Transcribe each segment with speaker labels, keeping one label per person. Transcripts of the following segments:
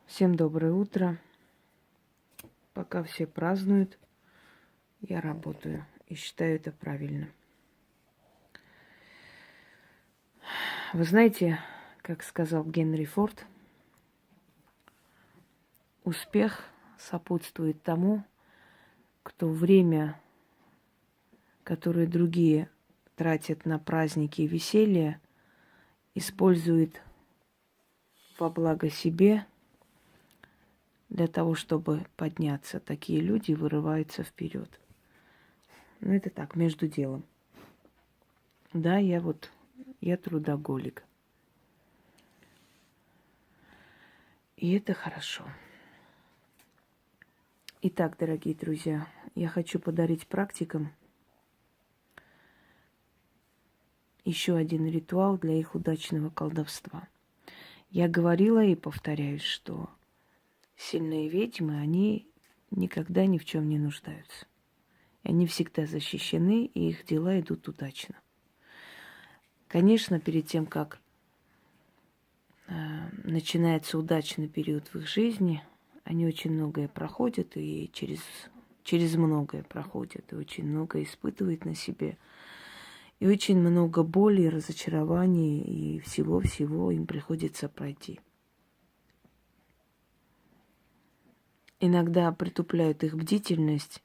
Speaker 1: Всем доброе утро. Пока все празднуют, я работаю и считаю это правильно. Вы знаете, как сказал Генри Форд, успех сопутствует тому, кто время, которое другие тратят на праздники и веселье, использует во благо себе для того, чтобы подняться. Такие люди вырываются вперед. Ну, это так, между делом. Да, я трудоголик. И это хорошо. Итак, дорогие друзья, я хочу подарить практикам еще один ритуал для их удачного колдовства. Я говорила и повторяюсь, что сильные ведьмы, они никогда ни в чем не нуждаются. И они всегда защищены, и их дела идут удачно. Конечно, перед тем, как начинается удачный период в их жизни, они очень многое проходят и через многое проходят, и очень многое испытывают на себе. И очень много боли, разочарований и всего-всего им приходится пройти. Иногда притупляют их бдительность,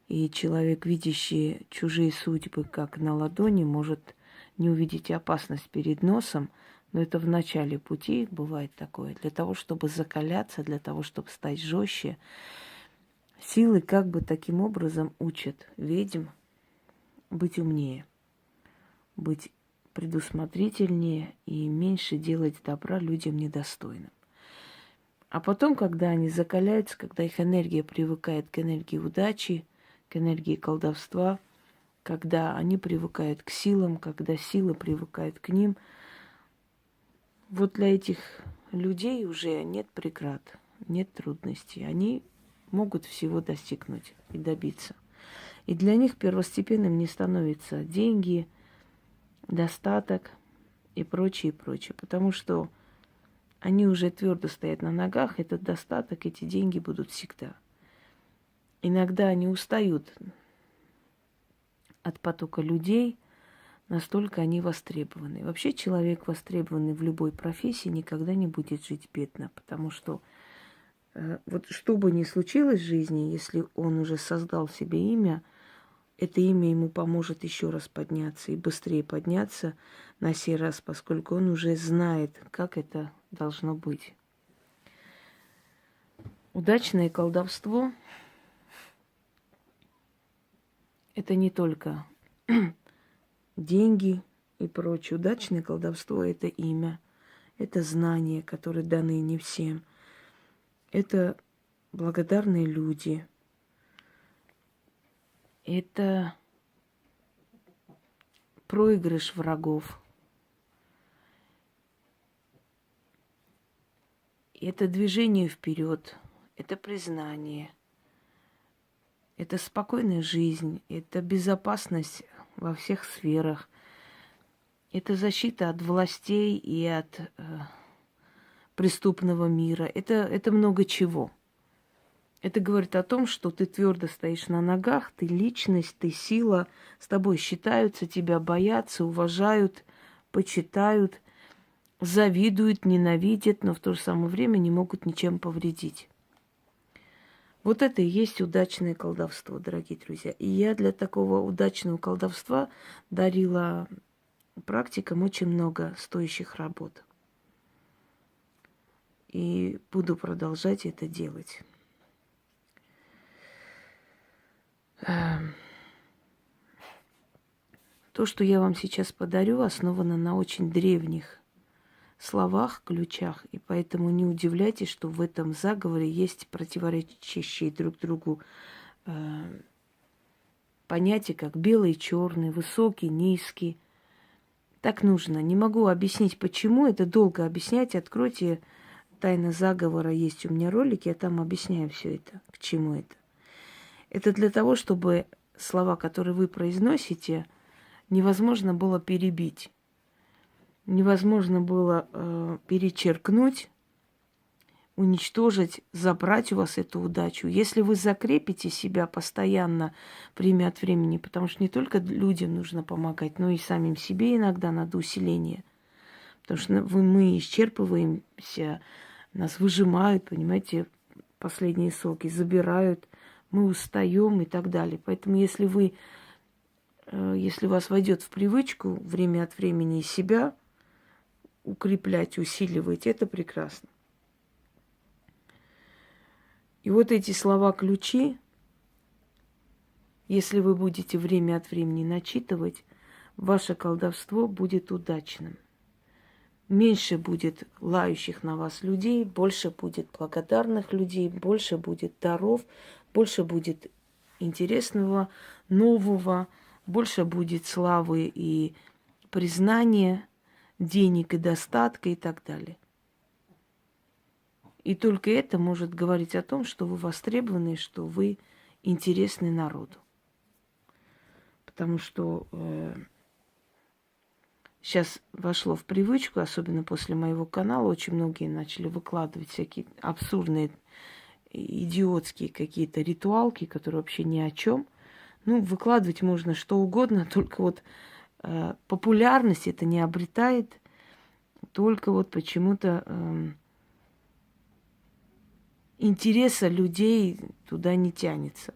Speaker 1: и человек, видящий чужие судьбы как на ладони, может не увидеть опасность перед носом, но это в начале пути бывает такое. Для того, чтобы закаляться, для того, чтобы стать жестче, силы как бы таким образом учат ведьм быть умнее, быть предусмотрительнее и меньше делать добра людям недостойным. А потом, когда они закаляются, когда их энергия привыкает к энергии удачи, к энергии колдовства, когда они привыкают к силам, когда силы привыкают к ним, вот для этих людей уже нет преград, нет трудностей. Они могут всего достигнуть и добиться. И для них первостепенным не становятся деньги, достаток и прочее, прочее. Потому что они уже твердо стоят на ногах, этот достаток, эти деньги будут всегда. Иногда они устают от потока людей, настолько они востребованы. Вообще человек, востребованный в любой профессии, никогда не будет жить бедно, потому что вот что бы ни случилось в жизни, если он уже создал себе имя, это имя ему поможет еще раз подняться и быстрее подняться на сей раз, поскольку он уже знает, как это должно быть. Удачное колдовство – это не только деньги и прочее. Удачное колдовство – это имя, это знания, которые даны не всем. Это благодарные люди. Это проигрыш врагов. Это движение вперед. Это признание. Это спокойная жизнь. Это безопасность во всех сферах. Это защита от властей и от преступного мира. Это много чего. Это говорит о том, что ты твердо стоишь на ногах, ты личность, ты сила, с тобой считаются, тебя боятся, уважают, почитают, завидуют, ненавидят, но в то же самое время не могут ничем повредить. Вот это и есть удачное колдовство, дорогие друзья. И я для такого удачного колдовства дарила практикам очень много стоящих работ. И буду продолжать это делать. То, что я вам сейчас подарю, основано на очень древних словах, ключах, и поэтому не удивляйтесь, что в этом заговоре есть противоречащие друг другу понятия, как белый, черный, высокий, низкий. Так нужно. Не могу объяснить, почему. Это долго объяснять. Откройте «Тайна заговора», есть у меня ролик, я там объясняю все это, к чему это. Это для того, чтобы слова, которые вы произносите, невозможно было перебить. Невозможно было перечеркнуть, уничтожить, забрать у вас эту удачу. Если вы закрепите себя постоянно, время от времени, потому что не только людям нужно помогать, но и самим себе иногда надо усиление. Потому что мы исчерпываемся, нас выжимают, понимаете, последние соки, забирают, мы устаем и так далее. Поэтому если у вас войдет в привычку время от времени себя укреплять, усиливать, это прекрасно. И вот эти слова-ключи, если вы будете время от времени начитывать, ваше колдовство будет удачным. Меньше будет лающих на вас людей, больше будет благодарных людей, больше будет даров, больше будет интересного, нового, больше будет славы и признания, денег и достатка и так далее. И только это может говорить о том, что вы востребованы, что вы интересны народу. Потому что сейчас вошло в привычку, особенно после моего канала, очень многие начали выкладывать всякие абсурдные, идиотские какие-то ритуалки, которые вообще ни о чем. Ну, выкладывать можно что угодно, только вот популярность это не обретает, только вот почему-то интереса людей туда не тянется.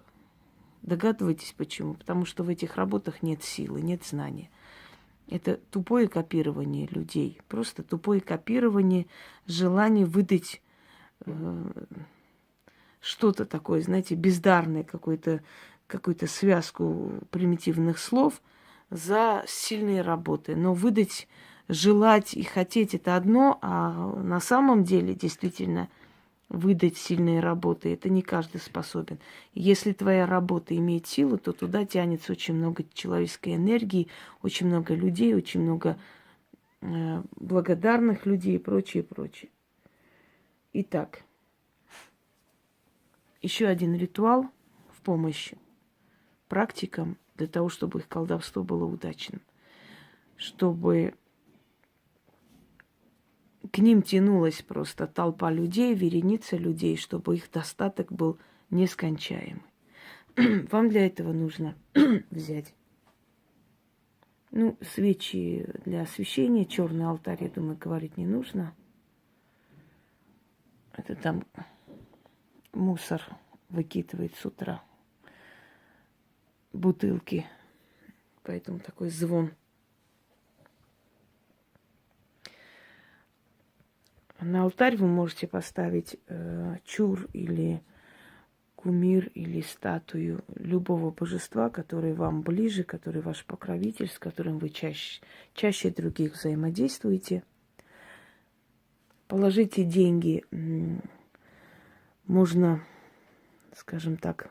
Speaker 1: Догадываетесь почему? Потому что в этих работах нет силы, нет знания. Это тупое копирование людей. Просто тупое копирование, желание выдать что-то такое, знаете, бездарное, какую-то связку примитивных слов за сильные работы. Но выдать, желать и хотеть это одно, а на самом деле действительно выдать сильные работы, это не каждый способен. Если твоя работа имеет силу, то туда тянется очень много человеческой энергии, очень много людей, очень много благодарных людей и прочее, прочее. Итак, еще один ритуал в помощь практикам для того, чтобы их колдовство было удачным. Чтобы к ним тянулась просто толпа людей, вереница людей, чтобы их достаток был нескончаемый. Вам для этого нужно взять, свечи для освещения, черный алтарь, я думаю, говорить не нужно. Это там мусор выкидывает с утра, бутылки, поэтому такой звон. На алтарь вы можете поставить чур или кумир или статую любого божества, который вам ближе, который ваш покровитель, с которым вы чаще других взаимодействуете. Положите деньги, можно, скажем так,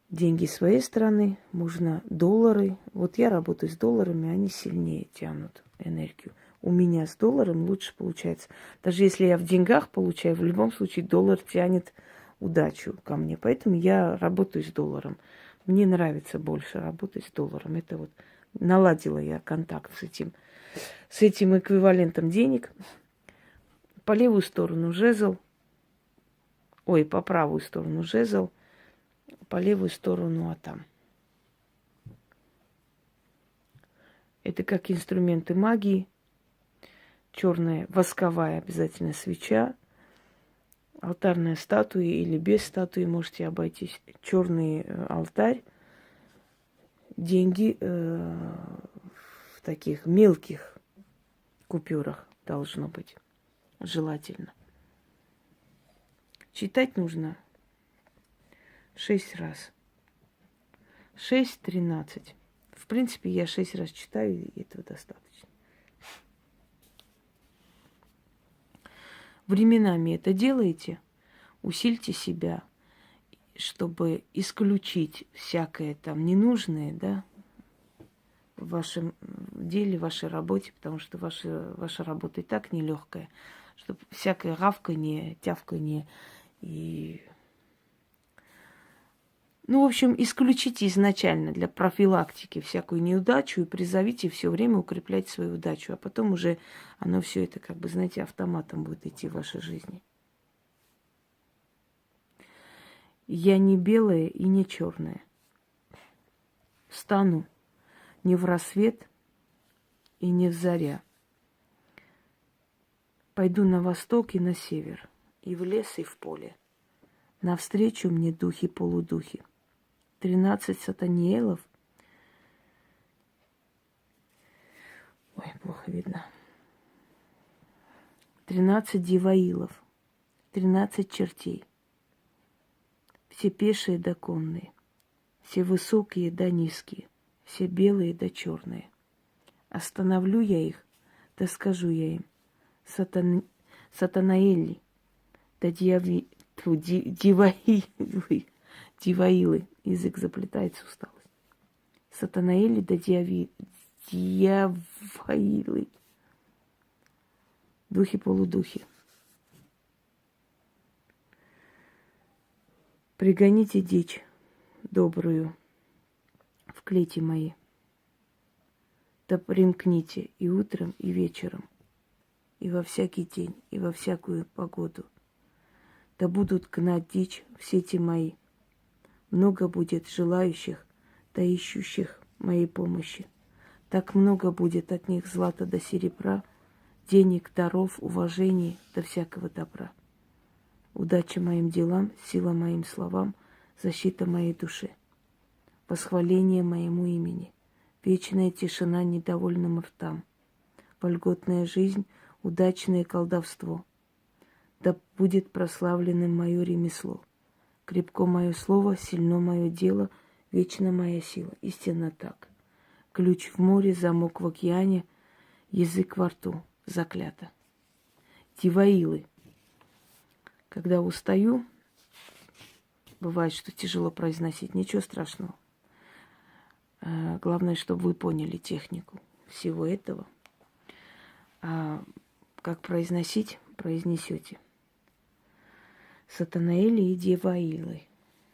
Speaker 1: деньги своей страны, можно доллары. Вот я работаю с долларами, они сильнее тянут энергию. У меня с долларом лучше получается. Даже если я в деньгах получаю, в любом случае доллар тянет удачу ко мне. Поэтому я работаю с долларом. Мне нравится больше работать с долларом. Это вот наладила я контакт с этим эквивалентом денег. По левую сторону жезл. По правую сторону жезл. По левую сторону атам. Это как инструменты магии. Черная восковая обязательно свеча, алтарная статуя или без статуи можете обойтись. Черный алтарь, деньги в таких мелких купюрах должно быть, желательно. Читать нужно 6 раз. 6-13. В принципе, я 6 раз читаю, и этого достаточно. Временами это делаете, усильте себя, чтобы исключить всякое там ненужное, да, в вашем деле, в вашей работе, потому что ваша работа и так нелегкая, чтобы всякое гавканье, тявканье и... в общем, исключите изначально для профилактики всякую неудачу и призовите все время укреплять свою удачу. А потом уже оно все это, знаете, автоматом будет идти в вашей жизни. Я не белая и не черная. Стану не в рассвет и не в заря. Пойду на восток и на север, и в лес, и в поле. Навстречу мне духи-полудухи. 13 сатаниэлов. Ой, плохо видно. 13 диваилов. 13 чертей. Все пешие да конные. Все высокие да низкие. Все белые да черные. Остановлю я их, да скажу я им. Сатанаэли, да диваилы. Язык заплетается, усталость. Сатанаэли, да дьяваилы. Духи-полудухи. Пригоните дичь добрую в клети мои. Да примкните и утром, и вечером, и во всякий день, и во всякую погоду. Да будут гнать дичь в сети мои. Много будет желающих, да ищущих моей помощи. Так много будет от них злата до серебра, денег, даров, уважений, до всякого добра. Удача моим делам, сила моим словам, защита моей душе. Восхваление моему имени. Вечная тишина недовольным ртам. Вольготная жизнь, удачное колдовство. Да будет прославленным мое ремесло. Крепко мое слово, сильно мое дело, вечна моя сила. Истинно так. Ключ в море, замок в океане, язык во рту. Заклято. Диваилы. Когда устаю, бывает, что тяжело произносить, ничего страшного. Главное, чтобы вы поняли технику всего этого. А как произносить, произнесете. Сатанаэли и диваилы.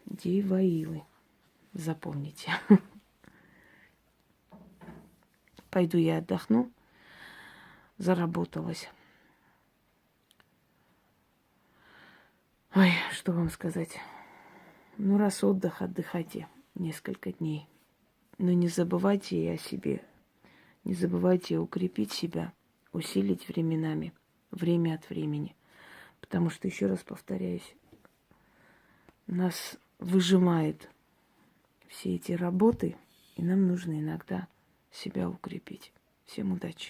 Speaker 1: Диваилы. Запомните. Пойду я отдохну. Заработалась. Ой, что вам сказать. Ну, раз отдых, отдыхайте несколько дней. Но не забывайте и о себе. Не забывайте укрепить себя, усилить временами, время от времени. Потому что, еще раз повторяюсь, нас выжимает все эти работы, и нам нужно иногда себя укрепить. Всем удачи!